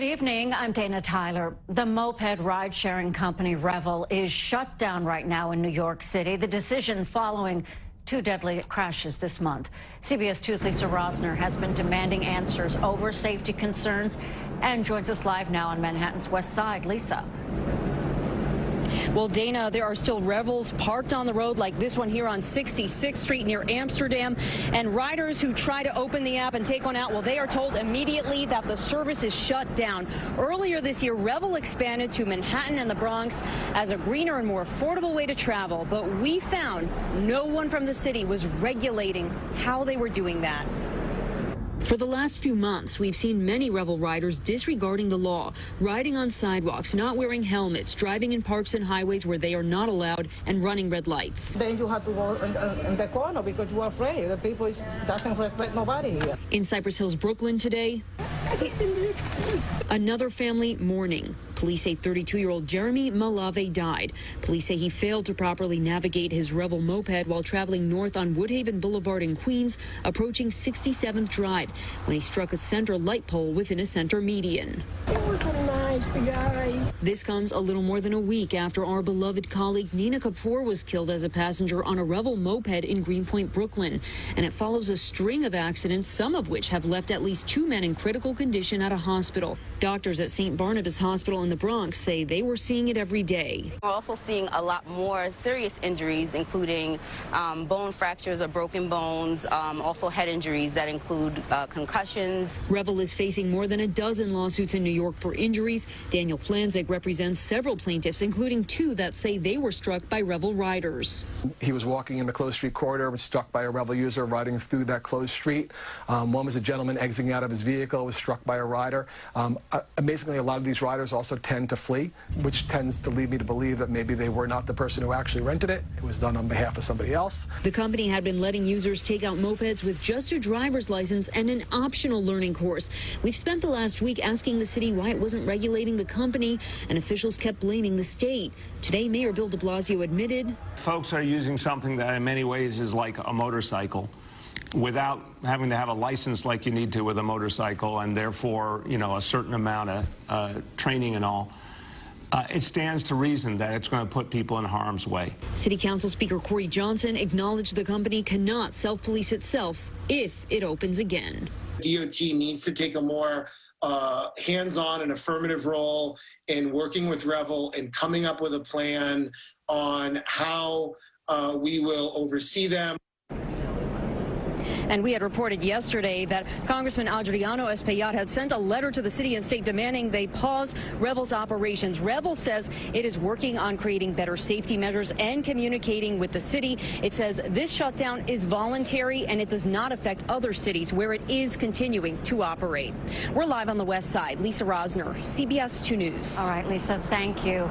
evening. I'm Dana Tyler. The moped ride-sharing company Revel is shut down right now in New York City. The decision following 2 deadly crashes this month. CBS 2's Lisa Rosner has been demanding answers over safety concerns and joins us live now on Manhattan's West Side. Lisa. Well, Dana, there are still Revels parked on the road like this one here on 66th Street near Amsterdam. And riders who try to open the app and take one out, well, they are told immediately that the service is shut down. Earlier this year, Revel expanded to Manhattan and the Bronx as a greener and more affordable way to travel. But we found no one from the city was regulating how they were doing that. For the last few months, we've seen many Revel riders disregarding the law, riding on sidewalks, not wearing helmets, driving in parks and highways where they are not allowed, and running red lights. Then you have to go in the corner because you are afraid. The people doesn't respect nobody here. In Cypress Hills, Brooklyn today, another family mourning. Police say 32-year-old Jeremy Malave died. Police say he failed to properly navigate his Revel moped while traveling north on Woodhaven Boulevard in Queens, approaching 67th Drive, when he struck a center light pole within a center median. He was a nice guy. This comes a little more than a week after our beloved colleague Nina Kapoor was killed as a passenger on a Revel moped in Greenpoint, Brooklyn. And it follows a string of accidents, some of which have left at least 2 men in critical condition at a hospital. Doctors at St. Barnabas Hospital in the Bronx say they were seeing it every day. We're also seeing a lot more serious injuries, including bone fractures or broken bones, also head injuries that include concussions. Revel is facing more than a dozen lawsuits in New York for injuries. Daniel Flanzig represents several plaintiffs, including 2 that say they were struck by Revel riders. He was walking in the closed street corridor, was struck by a Revel user riding through that closed street. One was a gentleman exiting out of his vehicle, was struck by a rider. Amazingly, a lot of these riders also tend to flee, which tends to lead me to believe that maybe they were not the person who actually rented it. It was done on behalf of somebody else. The company had been letting users take out mopeds with just a driver's license and an optional learning course. We've spent the last week asking the city why it wasn't regulating the company, and officials kept blaming the state. Today, Mayor Bill de Blasio admitted folks are using something that in many ways is like a motorcycle without having to have a license like you need to with a motorcycle, and therefore, you know, a certain amount of training and all. It stands to reason that it's going to put people in harm's way. City Council Speaker Corey Johnson acknowledged the company cannot self-police itself if it opens again. DOT needs to take a more hands-on and affirmative role in working with Revel and coming up with a plan on how we will oversee them. And we had reported yesterday that Congressman Adriano Espaillat had sent a letter to the city and state demanding they pause Revel's operations. Revel says it is working on creating better safety measures and communicating with the city. It says this shutdown is voluntary and it does not affect other cities where it is continuing to operate. We're live on the West Side. Lisa Rosner, CBS 2 News. All right, Lisa, thank you.